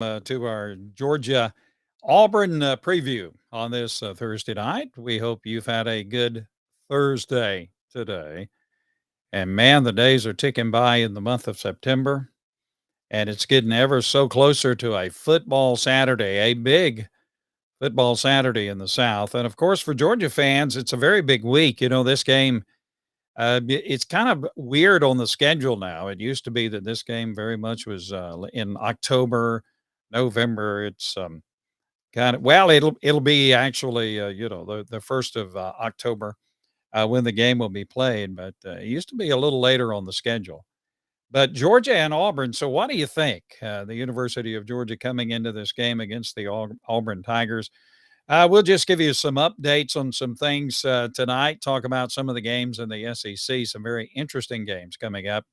To our Georgia Auburn preview on this Thursday night. We hope you've had a good Thursday today. And man, the days are ticking by in the month of September, and it's getting ever so closer to a football Saturday, a big football Saturday in the South. And of course, for Georgia fans, it's a very big week. This game. It's kind of weird on the schedule now. It used to be that this game very much was in October, November. It's kind of well, it'll be actually the first of October when the game will be played, but it used to be a little later on the schedule. But Georgia and Auburn. So, what do you think? The University of Georgia coming into this game against the Auburn Tigers. We'll just give you some updates on some things tonight, talk about some of the games in the SEC, some very interesting games coming up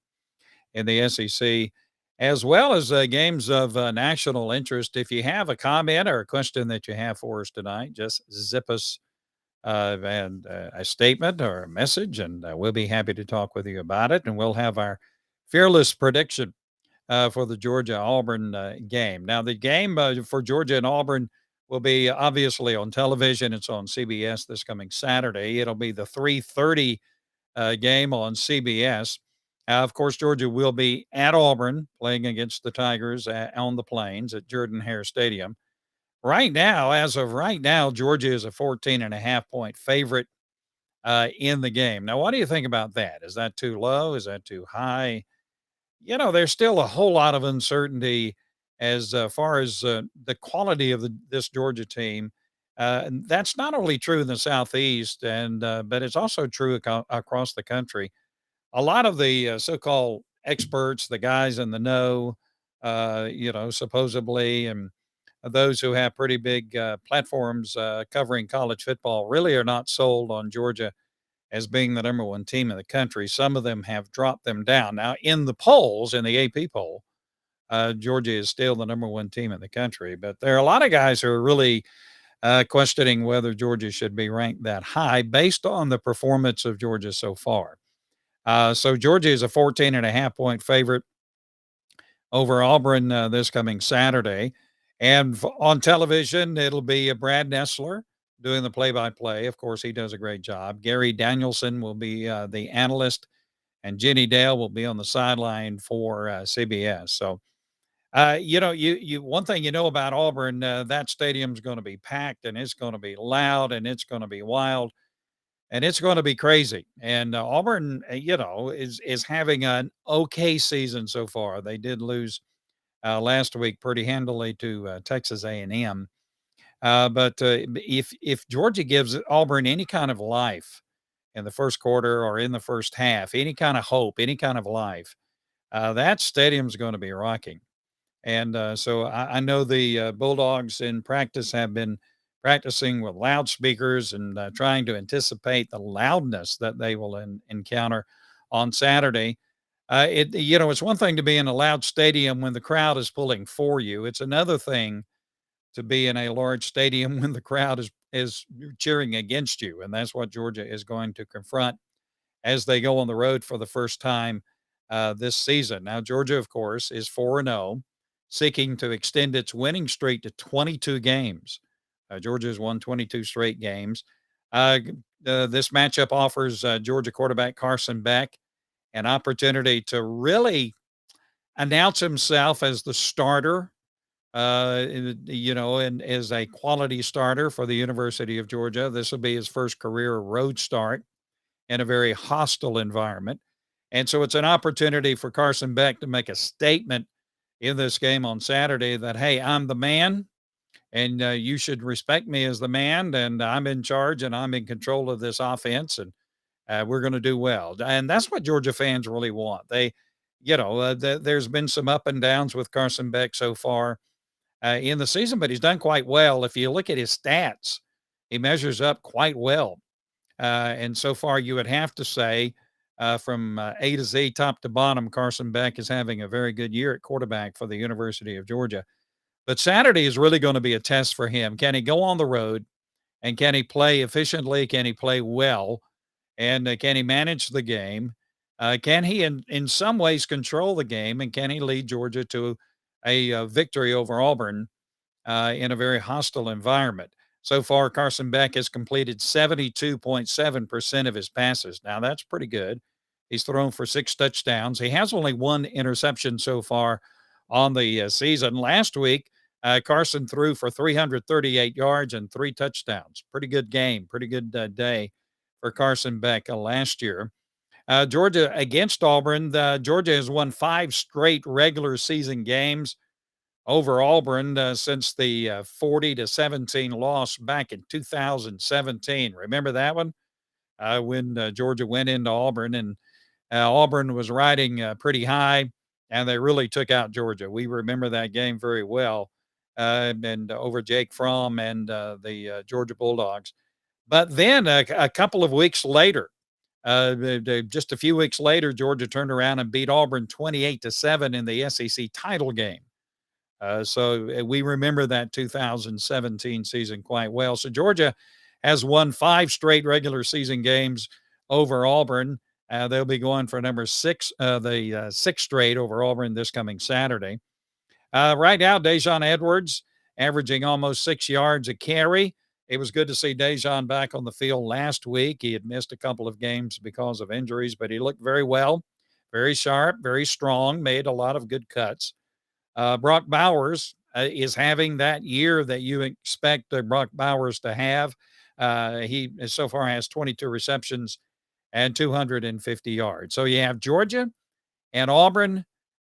in the SEC, as well as games of national interest. If you have a comment or a question that you have for us tonight, just zip us a statement or a message, and we'll be happy to talk with you about it. And we'll have our fearless prediction for the Georgia Auburn game. Now, the game for Georgia and Auburn will be obviously on television. It's on CBS this coming Saturday. It'll be the 3:30 game on CBS. Of course, Georgia will be at Auburn playing against the Tigers on the Plains at Jordan-Hare Stadium. Right now, as of right now, Georgia is a 14.5-point favorite in the game. Now, what do you think about that? Is that too low? Is that too high? There's still a whole lot of uncertainty as far as the quality of this Georgia team. And that's not only true in the Southeast, but it's also true across the country. A lot of the so-called experts, the guys in the know, supposedly, and those who have pretty big platforms covering college football really are not sold on Georgia as being the number one team in the country. Some of them have dropped them down. Now, in the polls, in the AP poll, Georgia is still the number one team in the country. But there are a lot of guys who are really questioning whether Georgia should be ranked that high based on the performance of Georgia so far. So Georgia is a 14.5-point favorite over Auburn this coming Saturday. And on television, it'll be Brad Nessler doing the play-by-play. Of course, he does a great job. Gary Danielson will be the analyst, and Jenny Dale will be on the sideline for CBS. So, you one thing you know about Auburn, that stadium's going to be packed, and it's going to be loud, and it's going to be wild, and it's going to be crazy. And Auburn, is having an okay season so far. They did lose last week pretty handily to Texas A&M. But if Georgia gives Auburn any kind of life in the first quarter or in the first half, any kind of hope, any kind of life, that stadium's going to be rocking. And so I know the Bulldogs in practice have been practicing with loudspeakers and trying to anticipate the loudness that they will encounter on Saturday. It's one thing to be in a loud stadium when the crowd is pulling for you. It's another thing to be in a large stadium when the crowd is cheering against you, and that's what Georgia is going to confront as they go on the road for the first time this season. Now, Georgia, of course, is 4-0, seeking to extend its winning streak to 22 games. Georgia has won 22 straight games. This matchup offers Georgia quarterback Carson Beck an opportunity to really announce himself as the starter, and as a quality starter for the University of Georgia. This will be his first career road start in a very hostile environment. And so it's an opportunity for Carson Beck to make a statement in this game on Saturday that, hey, I'm the man, and you should respect me as the man, and I'm in charge, and I'm in control of this offense, and we're going to do well. And that's what Georgia fans really want. There's been some up and downs with Carson Beck so far in the season, but he's done quite well. If you look at his stats, he measures up quite well. And so far, you would have to say from A to Z, top to bottom, Carson Beck is having a very good year at quarterback for the University of Georgia. But Saturday is really going to be a test for him. Can he go on the road, and can he play efficiently? Can he play well? And can he manage the game? Can he, in some ways, control the game? And can he lead Georgia to a victory over Auburn in a very hostile environment. So far, Carson Beck has completed 72.7% of his passes. Now, that's pretty good. He's thrown for 6 touchdowns. He has only 1 interception so far on the season. Last week, Carson threw for 338 yards and 3 touchdowns. Pretty good game, pretty good day for Carson Beck last year. Georgia against Auburn. Georgia has won 5 straight regular season games over Auburn since the 40-17 loss back in 2017. Remember that one when Georgia went into Auburn and Auburn was riding pretty high, and they really took out Georgia. We remember that game very well, and over Jake Fromm and the Georgia Bulldogs. But then a couple of weeks later, just a few weeks later, Georgia turned around and beat Auburn 28-7 in the SEC title game. So we remember that 2017 season quite well. So Georgia has won 5 straight regular season games over Auburn. They'll be going for number 6, the 6th straight over Auburn this coming Saturday. Right now, Dejon Edwards averaging almost 6 yards a carry. It was good to see Dejon back on the field last week. He had missed a couple of games because of injuries, but he looked very well, very sharp, very strong, made a lot of good cuts. Brock Bowers is having that year that you expect Brock Bowers to have. He so far has 22 receptions and 250 yards. So you have Georgia and Auburn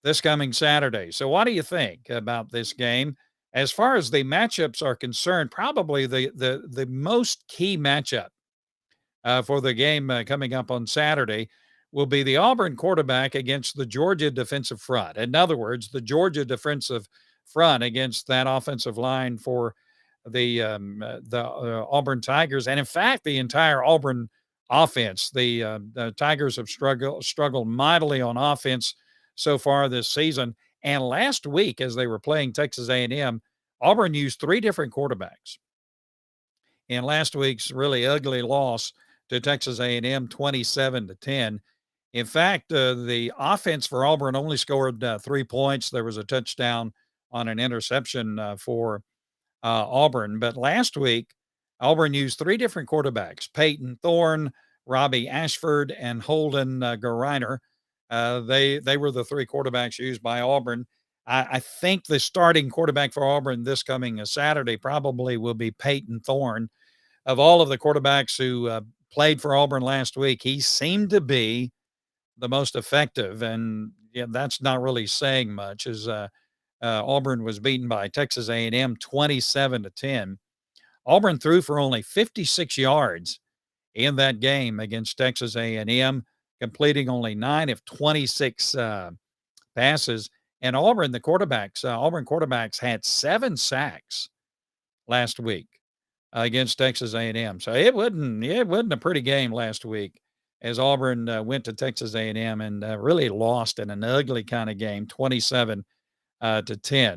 this coming Saturday. So what do you think about this game? As far as the matchups are concerned, probably the most key matchup for the game coming up on Saturday will be the Auburn quarterback against the Georgia defensive front. In other words, the Georgia defensive front against that offensive line for the Auburn Tigers, and in fact, the entire Auburn offense. The Tigers have struggled mightily on offense so far this season. And last week, as they were playing Texas A&M, Auburn used 3 different quarterbacks in last week's really ugly loss to Texas A&M, 27-10. In fact, the offense for Auburn only scored 3 points. There was a touchdown on an interception for Auburn. But last week, Auburn used 3 different quarterbacks: Peyton Thorne, Robbie Ashford, and Holden Geriner. They were the 3 quarterbacks used by Auburn. I think the starting quarterback for Auburn this coming Saturday probably will be Peyton Thorne. Of all of the quarterbacks who played for Auburn last week, he seemed to be the most effective, and yeah, that's not really saying much. As Auburn was beaten by Texas A&M 27-10. Auburn threw for only 56 yards in that game against Texas A&M, completing only 9 of 26 passes. And Auburn quarterbacks had 7 sacks last week against Texas A&M. So it wasn't a pretty game last week as Auburn went to Texas A&M and really lost in an ugly kind of game, 27-10.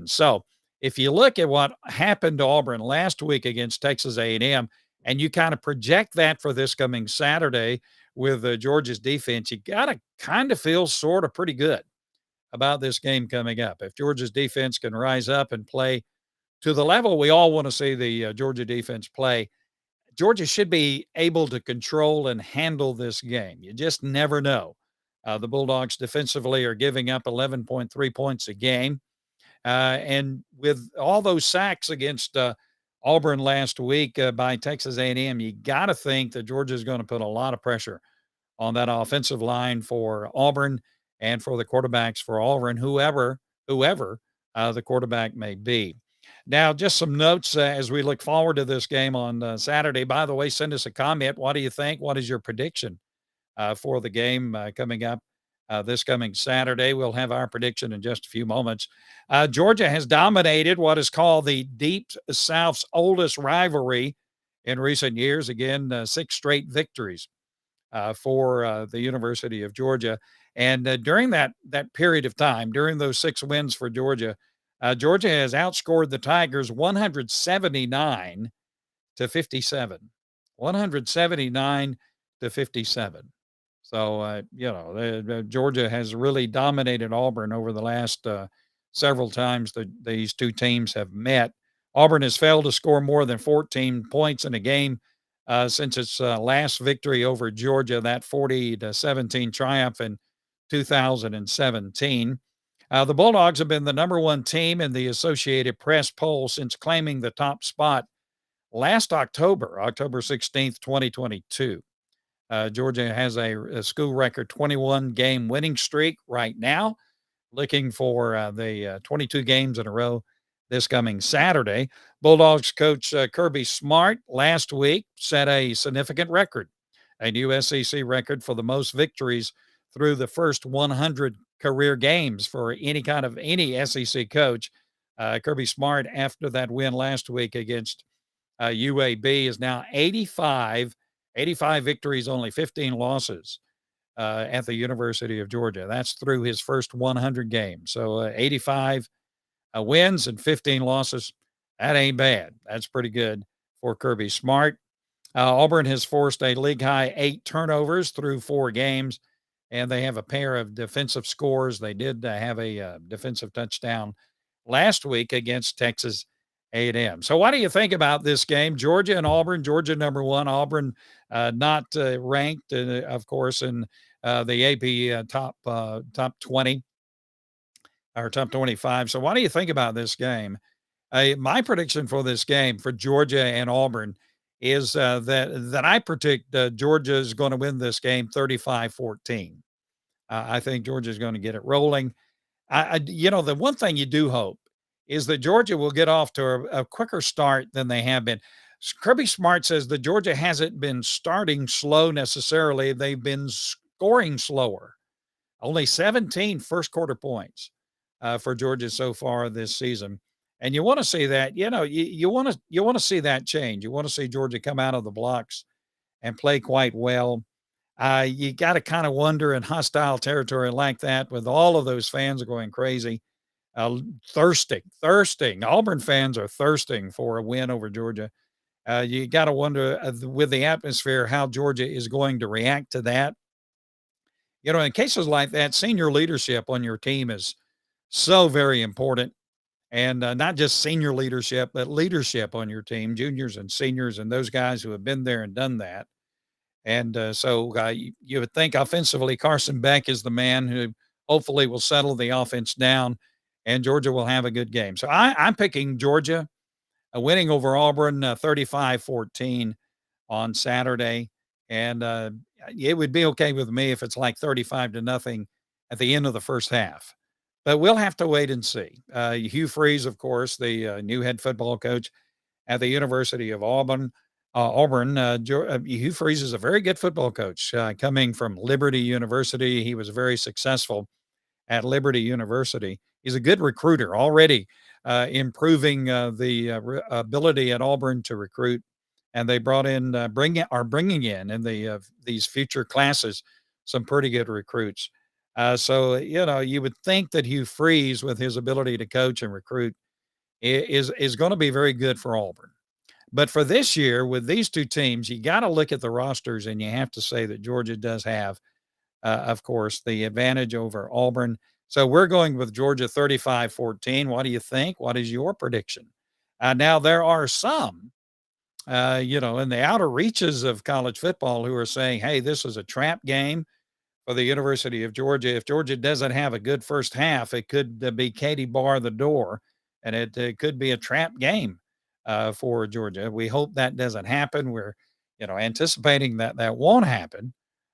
So if you look at what happened to Auburn last week against Texas A&M, and you kind of project that for this coming Saturday with Georgia's defense, you got to kind of feel sort of pretty good about this game coming up. If Georgia's defense can rise up and play to the level we all want to see the Georgia defense play, Georgia should be able to control and handle this game. You just never know. The Bulldogs defensively are giving up 11.3 points a game. And with all those sacks against Auburn last week by Texas A&M, you got to think that Georgia is going to put a lot of pressure on that offensive line for Auburn and for the quarterbacks for Auburn, whoever the quarterback may be. Now, just some notes as we look forward to this game on Saturday. By the way, send us a comment. What do you think? What is your prediction for the game coming up this coming Saturday? We'll have our prediction in just a few moments. Georgia has dominated what is called the Deep South's oldest rivalry in recent years. Again, 6 straight victories for the University of Georgia. And during that period of time, during those 6 wins for Georgia, Georgia has outscored the Tigers 179-57. 179-57. So, Georgia has really dominated Auburn over the last several times these two teams have met. Auburn has failed to score more than 14 points in a game since its last victory over Georgia, that 40-17 triumph in 2017. The Bulldogs have been the number one team in the Associated Press poll since claiming the top spot last October, October 16th, 2022. Georgia has a school record 21 game winning streak right now, looking for the 22 games in a row this coming Saturday. Bulldogs coach Kirby Smart last week set a significant record, a new SEC record for the most victories through the first 100 career games for any SEC coach. Kirby Smart, after that win last week against UAB, is now 85 victories, only 15 losses at the University of Georgia. That's through his first 100 games. So 85 wins and 15 losses. That ain't bad. That's pretty good for Kirby Smart. Auburn has forced a league high 8 turnovers through 4 games, and they have a pair of defensive scores. They did have a defensive touchdown last week against Texas A&M. So, what do you think about this game? Georgia and Auburn. Georgia number one. Auburn not ranked, of course, in the AP top 20 or top 25. So, what do you think about this game? My prediction for this game for Georgia and Auburn is that I predict Georgia is going to win this game 35-14. I think Georgia is going to get it rolling. The one thing you do hope is that Georgia will get off to a quicker start than they have been. Kirby Smart says that Georgia hasn't been starting slow necessarily. They've been scoring slower. Only 17 first quarter points for Georgia so far this season. And you want to see that, you want to see that change. You want to see Georgia come out of the blocks and play quite well. You got to kind of wonder in hostile territory like that with all of those fans going crazy, thirsting. Auburn fans are thirsting for a win over Georgia. You got to wonder with the atmosphere how Georgia is going to react to that. In cases like that, senior leadership on your team is so very important. And not just senior leadership, but leadership on your team, juniors and seniors, and those guys who have been there and done that. And you would think offensively, Carson Beck is the man who hopefully will settle the offense down, and Georgia will have a good game. So I'm picking Georgia winning over Auburn 35-14 on Saturday. And it would be okay with me if it's like 35-0 at the end of the first half. But we'll have to wait and see. Hugh Freeze, of course, the new head football coach at the University of Auburn. Hugh Freeze is a very good football coach coming from Liberty University. He was very successful at Liberty University. He's a good recruiter, already improving the ability at Auburn to recruit. And they brought in, bringing in these future classes some pretty good recruits. So you would think that Hugh Freeze, with his ability to coach and recruit, is going to be very good for Auburn. But for this year, with these two teams, you got to look at the rosters, and you have to say that Georgia does have, of course, the advantage over Auburn. So we're going with Georgia 35-14. What do you think? What is your prediction? Now, there are some, in the outer reaches of college football who are saying, hey, this is a trap game for the University of Georgia. If Georgia doesn't have a good first half, it could be Katie bar the door, and it could be a trap game for Georgia. We hope that doesn't happen. We're, anticipating that won't happen.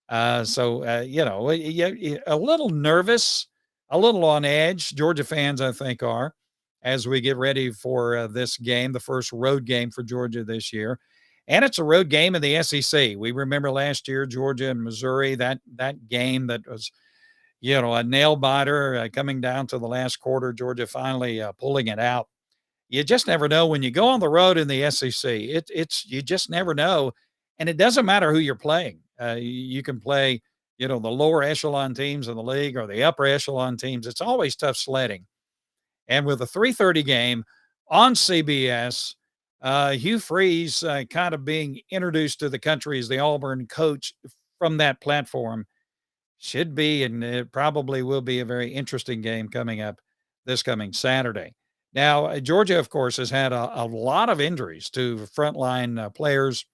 A little nervous, a little on edge. Georgia fans, I think, are as we get ready for this game, the first road game for Georgia this year. And it's a road game in the SEC. We remember last year, Georgia and Missouri, that game that was, a nail biter coming down to the last quarter, Georgia finally pulling it out. You just never know when you go on the road in the SEC. You just never know. And it doesn't matter who you're playing. You can play, the lower echelon teams in the league or the upper echelon teams. It's always tough sledding. And with a 3:30 game on CBS, Hugh Freeze kind of being introduced to the country as the Auburn coach from that platform should be, and it probably will be, a very interesting game coming up this coming Saturday. Now, Georgia, of course, has had a lot of injuries to frontline players,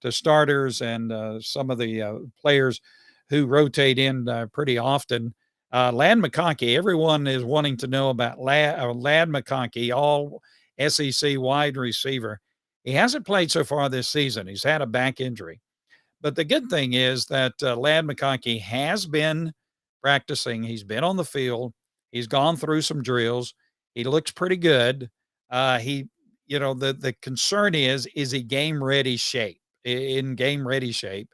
to starters, and some of the players who rotate in pretty often. Lad McConkey, everyone is wanting to know about Lad McConkey, all SEC wide receiver. He hasn't played so far this season. He's had a back injury. But the good thing is that Lad McConkey has been practicing. He's been on the field. He's gone through some drills. He looks pretty good. He, the concern is he game ready shape, in game ready shape,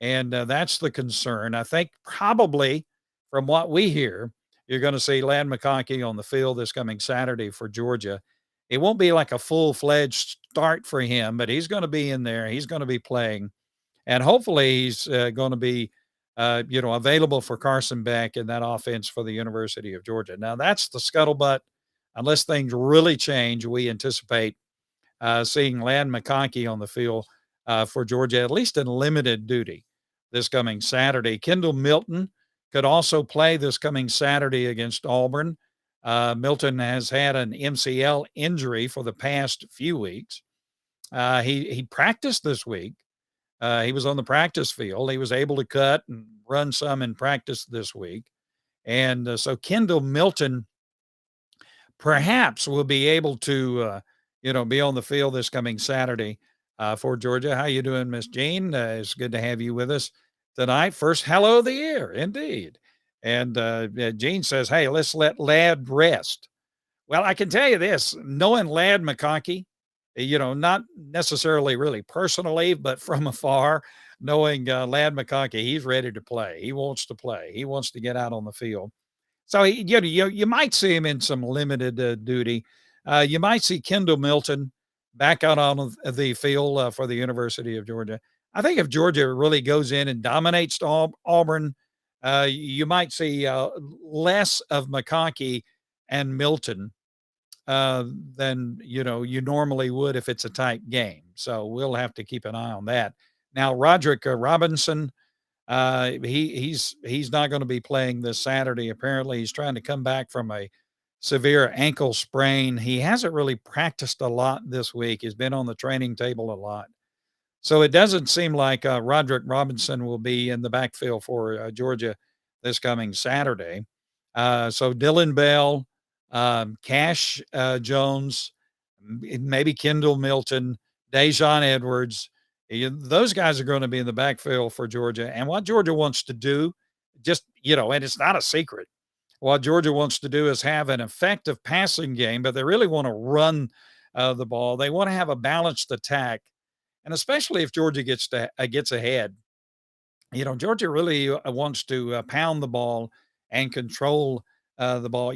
and that's the concern. I think probably from what we hear, you're going to see Lad McConkey on the field this coming Saturday for Georgia. It won't be like a full fledged start for him, but he's going to be in there. He's going to be playing, and hopefully he's going to be, available for Carson Beck in that offense for the University of Georgia. Now that's the scuttlebutt. Unless things really change, we anticipate seeing Lad McConkey on the field for Georgia, at least in limited duty this coming Saturday. Kendall Milton could also play this coming Saturday against Auburn. Milton has had an MCL injury for the past few weeks. He practiced this week. He was on the practice field. He was able to cut and run some in practice this week. And so Kendall Milton perhaps will be able to, be on the field this coming Saturday for Georgia. How you doing, Miss Jean? It's good to have you with us tonight. First hello of the year, indeed. And Jean says, hey, let's let Lad rest. Well, I can tell you this, knowing Lad McConkey, not necessarily really personally, but from afar, knowing Lad McConkey, he's ready to play. He wants to play. He wants to get out on the field. So you might see him in some limited duty. You might see Kendall Milton back out on the field for the University of Georgia. I think if Georgia really goes in and dominates Auburn, you might see less of McConkey and Milton than you normally would if it's a tight game. So we'll have to keep an eye on that. Now, Roderick Robinson, he's not going to be playing this Saturday. Apparently, he's trying to come back from a severe ankle sprain. He hasn't really practiced a lot this week. He's been on the training table a lot. So it doesn't seem like Roderick Robinson will be in the backfield for Georgia this coming Saturday. So Dylan Bell, Cash Jones, maybe Kendall Milton, Dejon Edwards. Those guys are going to be in the backfield for Georgia. And what Georgia wants to do, and it's not a secret, what Georgia wants to do is have an effective passing game, but they really want to run the ball. They want to have a balanced attack. And especially if Georgia gets ahead, Georgia really wants to pound the ball and control the ball.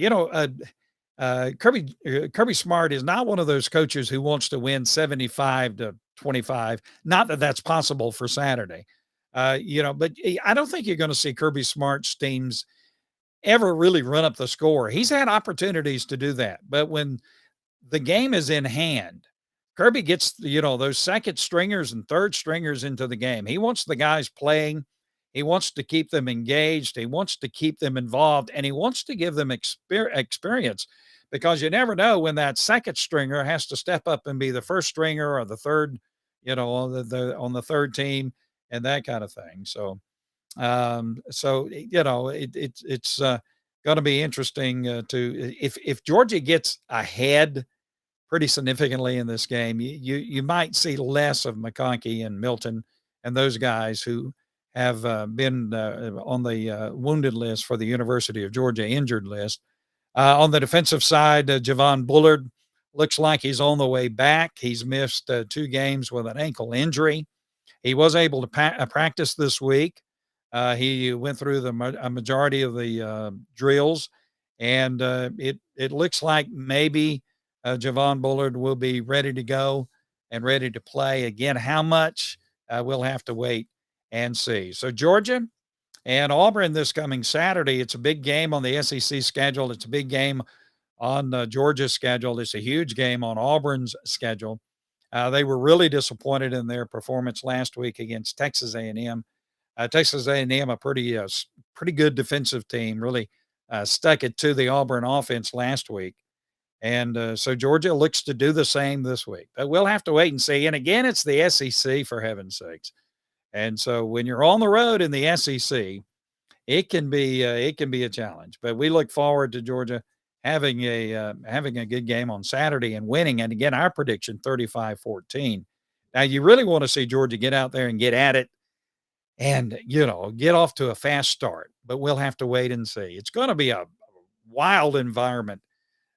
Kirby Smart is not one of those coaches who wants to win 75-25. Not that that's possible for Saturday, but I don't think you're going to see Kirby Smart's teams ever really run up the score. He's had opportunities to do that, but when the game is in hand, Kirby gets, those second stringers and third stringers into the game. He wants the guys playing. He wants to keep them engaged. He wants to keep them involved, and he wants to give them experience, because you never know when that second stringer has to step up and be the first stringer or the third, on the third team and that kind of thing. So, it's going to be interesting to if Georgia gets ahead pretty significantly in this game, you might see less of McConkey and Milton and those guys who have been on the wounded list for the University of Georgia injured list. On the defensive side, Javon Bullard looks like he's on the way back. He's missed 2 games with an ankle injury. He was able to practice this week. He went through a majority of the drills, and it looks like maybe Javon Bullard will be ready to go and ready to play. Again, how much we'll have to wait and see. So Georgia and Auburn this coming Saturday. It's a big game on the SEC schedule. It's a big game on Georgia's schedule. It's a huge game on Auburn's schedule. They were really disappointed in their performance last week against Texas A&M. Texas A&M, a pretty good defensive team, really stuck it to the Auburn offense last week. And so Georgia looks to do the same this week. But we'll have to wait and see. And again, it's the SEC, for heaven's sakes. And so when you're on the road in the SEC, it can be a challenge. But we look forward to Georgia having a good game on Saturday and winning. And again, our prediction 35-14. Now you really want to see Georgia get out there and get at it and get off to a fast start. But we'll have to wait and see. It's going to be a wild environment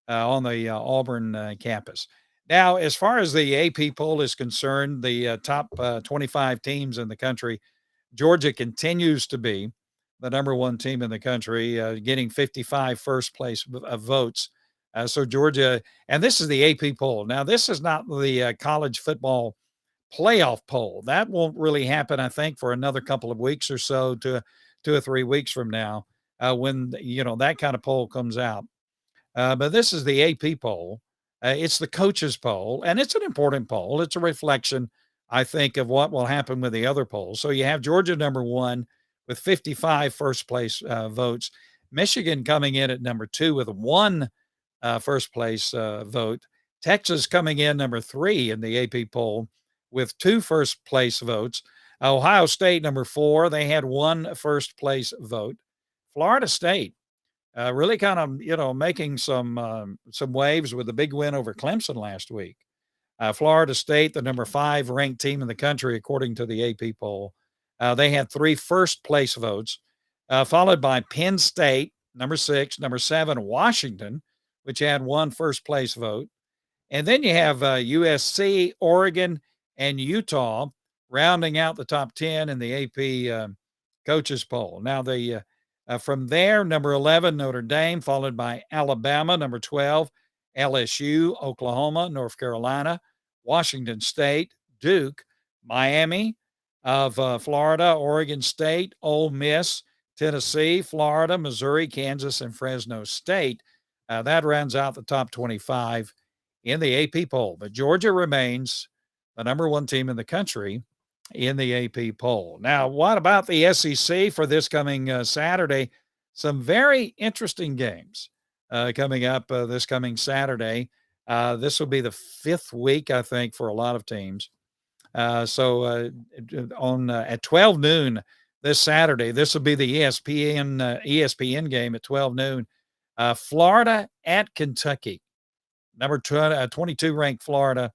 on the Auburn campus. Now, as far as the AP poll is concerned, the top 25 teams in the country, Georgia continues to be the number one team in the country, getting 55 first place votes. So Georgia, and this is the AP poll. Now, this is not the college football playoff poll. That won't really happen, I think, for another couple of weeks or so, to 2 or 3 weeks from now, when that kind of poll comes out. But this is the AP poll. It's the coaches poll, and it's an important poll. It's a reflection, I think, of what will happen with the other polls. So you have Georgia number one with 55 first place votes. Michigan coming in at number two with one first place vote. Texas coming in number three in the AP poll with two first place votes. Ohio State number four. They had one first place vote. Florida State really kind of, making some waves with a big win over Clemson last week. Florida State, the number 5 ranked team in the country, according to the AP poll. They had 3 first place votes, followed by Penn State, number 6, number 7, Washington, which had 1 first place vote. And then you have USC, Oregon, and Utah rounding out the top 10 in the AP coaches poll. Now, from there, number 11, Notre Dame, followed by Alabama, number 12, LSU, Oklahoma, North Carolina, Washington State, Duke, Miami of Florida, Oregon State, Ole Miss, Tennessee, Florida, Missouri, Kansas, and Fresno State. That rounds out the top 25 in the AP poll. But Georgia remains the number one team in the country in the AP poll. Now, what about the SEC for this coming Saturday? Some very interesting games coming up this coming Saturday. This will be the 5th week, I think, for a lot of teams. So at 12 noon this Saturday, this will be the ESPN game at 12 noon. Florida at Kentucky, number 22 ranked Florida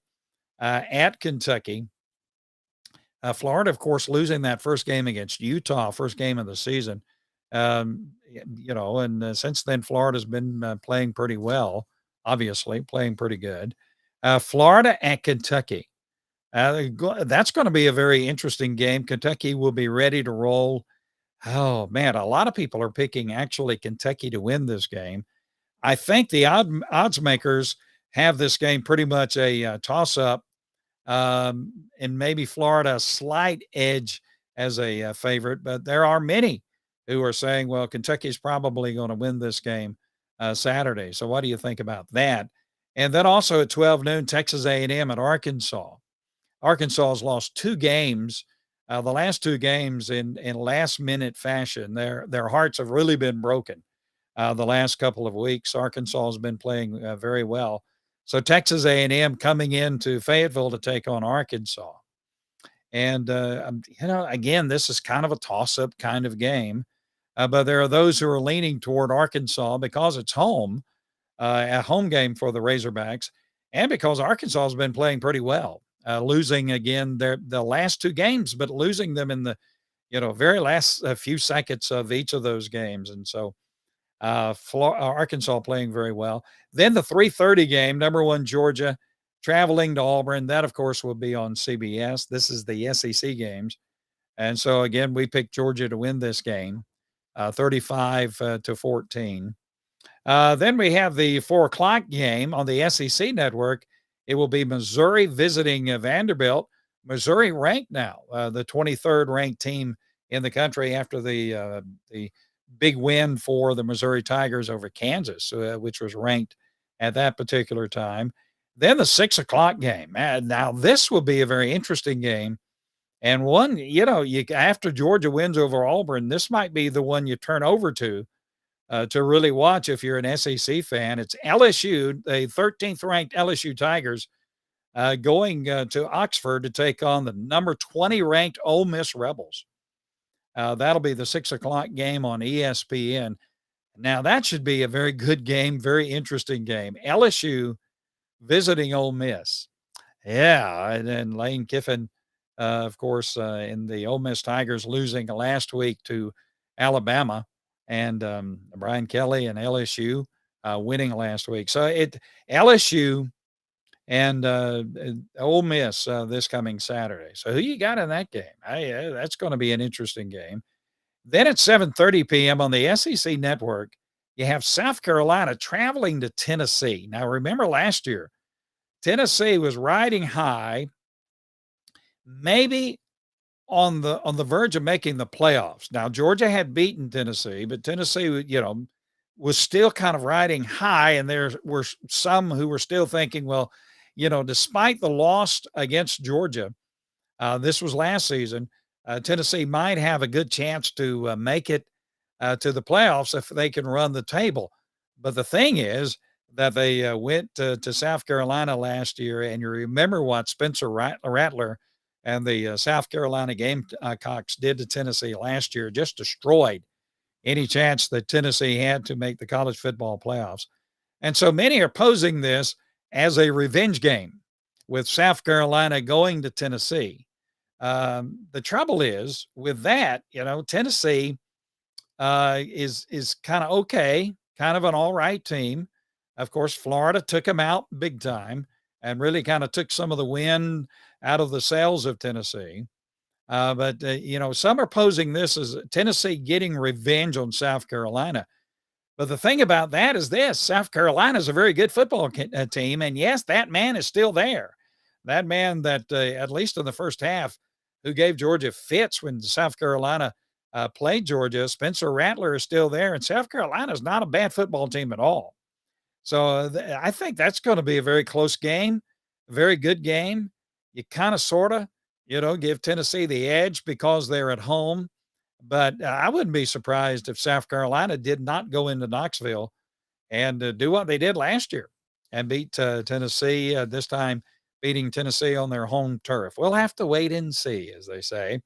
at Kentucky. Florida, of course, losing that first game against Utah, first game of the season. And since then, Florida's been playing pretty well, obviously, playing pretty good. Florida at Kentucky. That's going to be a very interesting game. Kentucky will be ready to roll. Oh, man, a lot of people are picking actually Kentucky to win this game. I think the odds makers have this game pretty much a toss-up. And maybe Florida a slight edge as a favorite, but there are many who are saying, well, Kentucky's probably going to win this game Saturday. So what do you think about that? And then also at 12 noon, Texas A&M at Arkansas. Arkansas has lost 2 games, the last 2 games in last-minute fashion. Their hearts have really been broken the last couple of weeks. Arkansas has been playing very well. So Texas A&M coming into Fayetteville to take on Arkansas. And, again, this is kind of a toss-up kind of game. But there are those who are leaning toward Arkansas because it's home, a home game for the Razorbacks, and because Arkansas has been playing pretty well, losing again the last 2 games, but losing them in the, very last few seconds of each of those games. And so Arkansas playing very well. Then the 3:30 game, number 1 Georgia traveling to Auburn. That, of course, will be on CBS. This is the SEC games. And so, again, we picked Georgia to win this game, 35-14. Then we have the 4 o'clock game on the SEC network. It will be Missouri visiting Vanderbilt. Missouri ranked now, the 23rd ranked team in the country after the big win for the Missouri Tigers over Kansas, which was ranked at that particular time. Then the 6 o'clock game. Now, this will be a very interesting game. And one, after Georgia wins over Auburn, this might be the one you turn over to to really watch if you're an SEC fan. It's LSU, the 13th ranked LSU Tigers, going to Oxford to take on the number 20 ranked Ole Miss Rebels. That'll be the 6 o'clock game on ESPN. Now, that should be a very good game, very interesting game. LSU visiting Ole Miss. Yeah, and then Lane Kiffin, of course, in the Ole Miss Tigers losing last week to Alabama, and Brian Kelly and LSU winning last week. So LSU and Ole Miss this coming Saturday. So who you got in that game? That's going to be an interesting game. Then at 7:30 p.m. on the SEC Network, you have South Carolina traveling to Tennessee. Now, remember last year, Tennessee was riding high, maybe on the verge of making the playoffs. Now, Georgia had beaten Tennessee, but Tennessee, was still kind of riding high, and there were some who were still thinking, well, despite the loss against Georgia, this was last season, Tennessee might have a good chance to make it to the playoffs if they can run the table. But the thing is that they went to South Carolina last year, and you remember what Spencer Rattler and the South Carolina Gamecocks did to Tennessee last year, just destroyed any chance that Tennessee had to make the college football playoffs. And so many are posing this as a revenge game with South Carolina going to Tennessee. The trouble is with that, Tennessee is kind of okay, kind of an all right team. Of course, Florida took them out big time and really kind of took some of the wind out of the sails of Tennessee. But some are posing this as Tennessee getting revenge on South Carolina. But the thing about that is this: South Carolina is a very good football team. And yes, that man is still there. That man that, at least in the first half, who gave Georgia fits when South Carolina played Georgia, Spencer Rattler is still there. And South Carolina is not a bad football team at all. So I think that's going to be a very close game, a very good game. You kind of, sort of, give Tennessee the edge because they're at home. But I wouldn't be surprised if South Carolina did not go into Knoxville and do what they did last year and beat Tennessee, this time beating Tennessee on their home turf. We'll have to wait and see, as they say.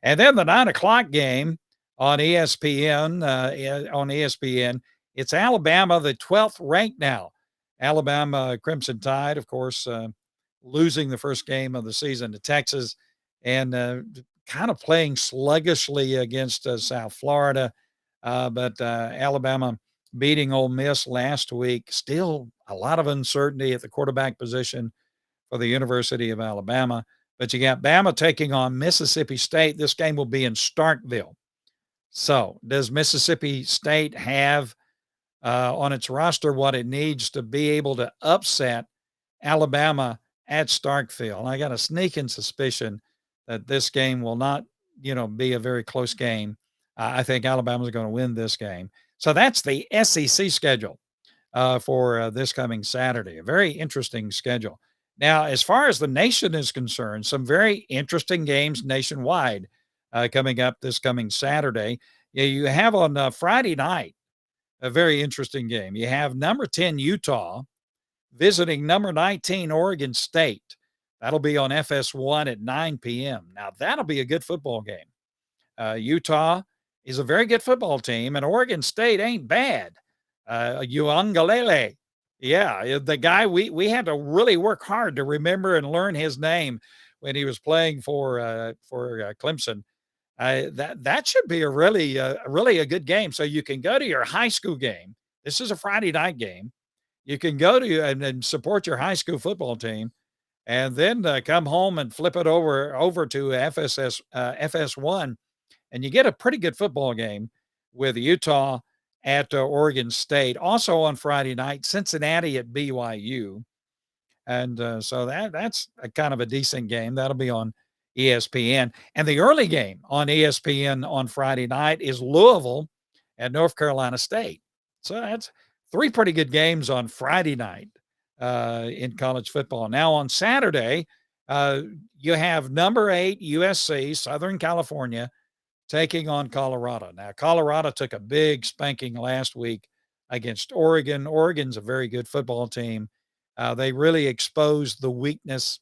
And then the 9 o'clock game on ESPN, it's Alabama, the 12th ranked now. Alabama Crimson Tide, of course, losing the first game of the season to Texas and kind of playing sluggishly against South Florida. But Alabama beating Ole Miss last week. Still a lot of uncertainty at the quarterback position for the University of Alabama. But you got Bama taking on Mississippi State. This game will be in Starkville. So does Mississippi State have on its roster what it needs to be able to upset Alabama at Starkville? And I got a sneaking suspicion that this game will not, be a very close game. I think Alabama's going to win this game. So that's the SEC schedule for this coming Saturday. A very interesting schedule. Now, as far as the nation is concerned, some very interesting games nationwide coming up this coming Saturday. You have on Friday night a very interesting game. You have number 10 Utah visiting number 19 Oregon State. That'll be on FS1 at 9 p.m. Now, that'll be a good football game. Utah is a very good football team, and Oregon State ain't bad. Uangalele. Yeah, the guy we had to really work hard to remember and learn his name when he was playing for Clemson. That should be a really a good game. So you can go to your high school game. This is a Friday night game. You can go to and support your high school football team, and then come home and flip it over to FS1, and you get a pretty good football game with Utah at Oregon State. Also on Friday night, Cincinnati at BYU. And so that's a kind of a decent game. That'll be on ESPN. And the early game on ESPN on Friday night is Louisville at North Carolina State. So that's three pretty good games on Friday night in college football. Now on Saturday, you have number 8 USC, Southern California, taking on Colorado. Now, Colorado took a big spanking last week against Oregon. Oregon's a very good football team. They really exposed the weakness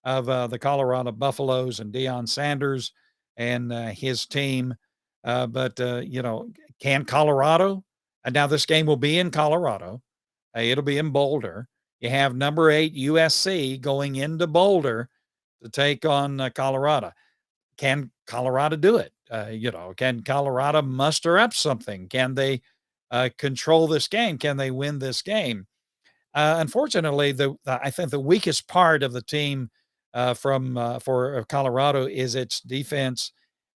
of the Colorado Buffaloes and Deion Sanders and his team. But can Colorado? And now this game will be in Colorado. It'll be in Boulder. You have number 8 USC going into Boulder to take on Colorado. Can Colorado do it? Can Colorado muster up something? Can they control this game? Can they win this game? Unfortunately, I think the weakest part of the team for Colorado is its defense,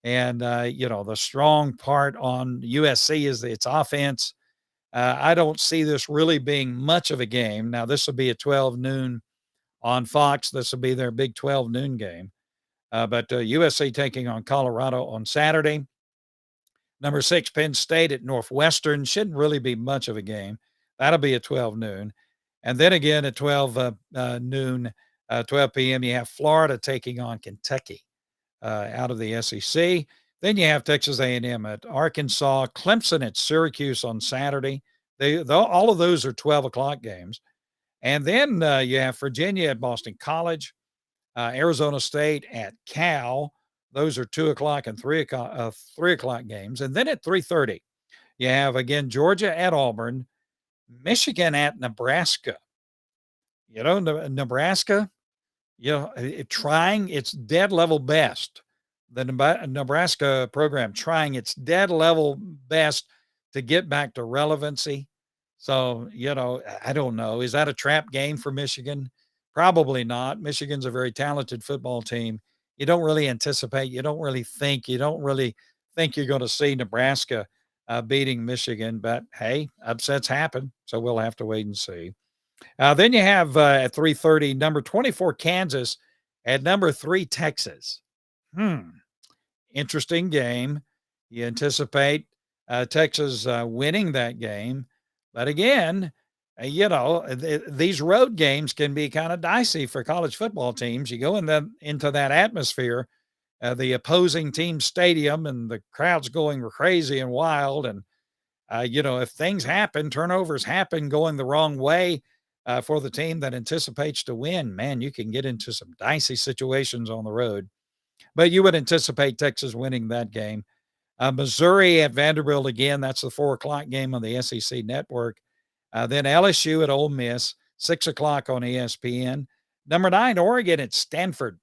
and the strong part on USC is its offense. I don't see this really being much of a game. Now, this will be at 12 noon on Fox. This will be their Big 12 noon game. But USC taking on Colorado on Saturday. Number 6, Penn State at Northwestern. Shouldn't really be much of a game. That'll be at 12 noon. And then again at 12 noon, 12 p.m., you have Florida taking on Kentucky out of the SEC. Then you have Texas A&M at Arkansas, Clemson at Syracuse on Saturday. All of those are 12 o'clock games. And then you have Virginia at Boston College, Arizona State at Cal. Those are 2 o'clock and 3 o'clock games. And then at 3:30, you have, again, Georgia at Auburn, Michigan at Nebraska. Nebraska, trying its dead level best. The Nebraska program trying its dead level best to get back to relevancy. So, I don't know. Is that a trap game for Michigan? Probably not. Michigan's a very talented football team. You don't really anticipate, you don't really think you're going to see Nebraska beating Michigan. But hey, upsets happen. So we'll have to wait and see. Then you have at 3:30, number 24 Kansas at number 3 Texas. Interesting game. You anticipate Texas winning that game. But again, these road games can be kind of dicey for college football teams. You go into that atmosphere, the opposing team stadium, and the crowd's going crazy and wild. And, if things happen, turnovers happen going the wrong way for the team that anticipates to win, man, you can get into some dicey situations on the road. But you would anticipate Texas winning that game. Missouri at Vanderbilt again. That's the 4 o'clock game on the SEC network. Then LSU at Ole Miss, 6 o'clock on ESPN. Number 9, Oregon at Stanford.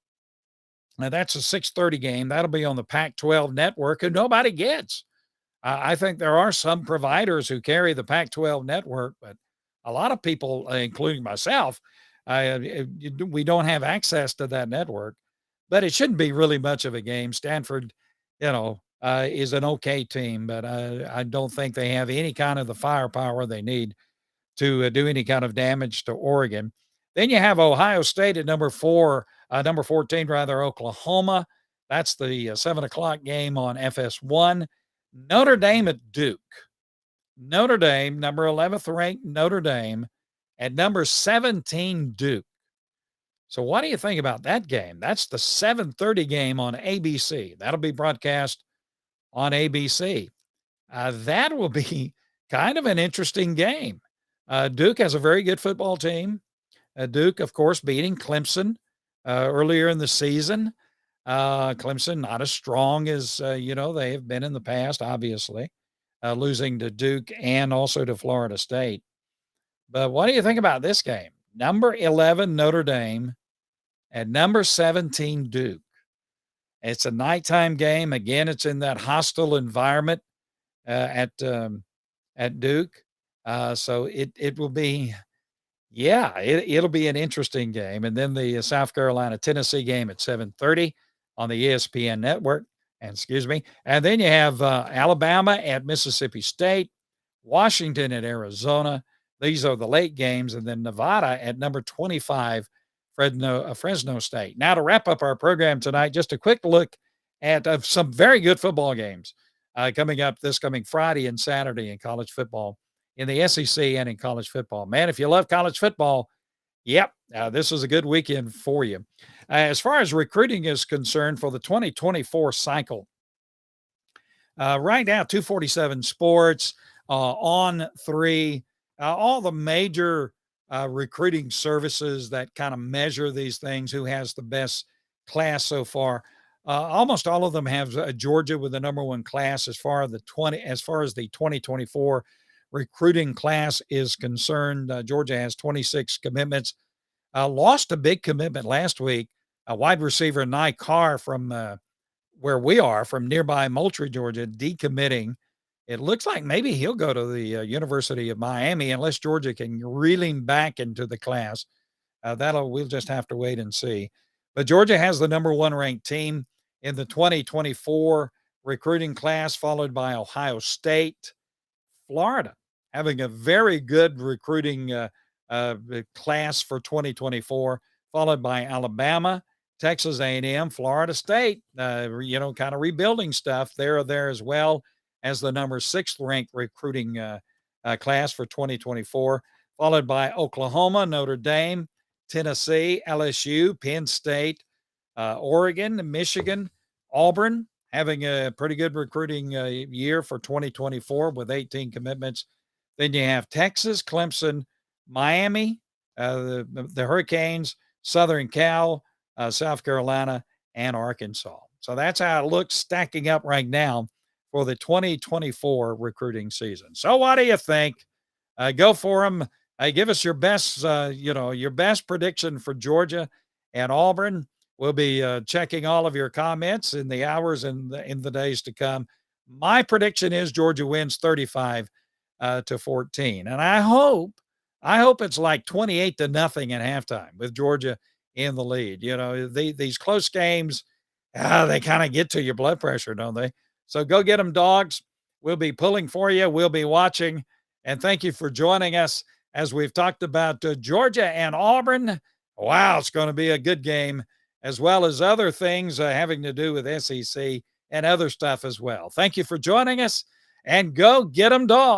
Now that's a 6:30 game. That'll be on the Pac-12 network, and nobody gets. I think there are some providers who carry the Pac-12 network, but a lot of people, including myself, we don't have access to that network. But it shouldn't be really much of a game. Stanford, is an okay team, but I don't think they have any kind of the firepower they need to do any kind of damage to Oregon. Then you have Ohio State at number 14, Oklahoma. That's the 7 o'clock game on FS1. Notre Dame at Duke. Notre Dame, number 11th ranked Notre Dame at number 17 Duke. So what do you think about that game? That's the 7:30 game on ABC. That'll be broadcast on ABC. That will be kind of an interesting game. Duke has a very good football team. Duke, of course, beating Clemson earlier in the season. Clemson not as strong as, they have been in the past, obviously, losing to Duke and also to Florida State. But what do you think about this game? Number 11 Notre Dame and number 17 Duke. It's a nighttime game. Again, it's in that hostile environment at Duke. So it will be, it'll be an interesting game. And then the South Carolina Tennessee game at 7:30 on the ESPN network. And then you have Alabama at Mississippi State, Washington at Arizona. These are the late games. And then Nevada at number 25, Fresno State. Now to wrap up our program tonight, just a quick look at some very good football games coming up this coming Friday and Saturday in college football, in the SEC and in college football. Man, if you love college football, this is a good weekend for you. As far as recruiting is concerned for the 2024 cycle, Right now, 247 Sports, on three, all the major recruiting services that kind of measure these things, who has the best class so far. Almost all of them have Georgia with the number one class as far as the 2024 recruiting class is concerned. Georgia has 26 commitments. Lost a big commitment last week, a wide receiver, Nye Carr from where we are, from nearby Moultrie, Georgia, decommitting. It looks like maybe he'll go to the University of Miami unless Georgia can reel him back into the class. We'll just have to wait and see. But Georgia has the number one ranked team in the 2024 recruiting class, followed by Ohio State. Florida having a very good recruiting class for 2024, followed by Alabama, Texas A&M, Florida State. Kind of rebuilding stuff. They're there as well as the number sixth ranked recruiting class for 2024, followed by Oklahoma, Notre Dame, Tennessee, LSU, Penn State, Oregon, Michigan, Auburn, having a pretty good recruiting year for 2024 with 18 commitments. Then you have Texas, Clemson, Miami, the Hurricanes, Southern Cal, South Carolina, and Arkansas. So that's how it looks stacking up right now for the 2024 recruiting season. So what do you think? Go for them. Give us your best, your best prediction for Georgia and Auburn. We'll be checking all of your comments in the hours and in the days to come. My prediction is Georgia wins 35 to 14, and I hope it's like 28-0 at halftime with Georgia in the lead. These close games, they kind of get to your blood pressure, don't they? So go get them, dogs. We'll be pulling for you. We'll be watching, and thank you for joining us as we've talked about Georgia and Auburn. Wow, it's going to be a good game, as well as other things having to do with SEC and other stuff as well. Thank you for joining us, and go get them, dogs.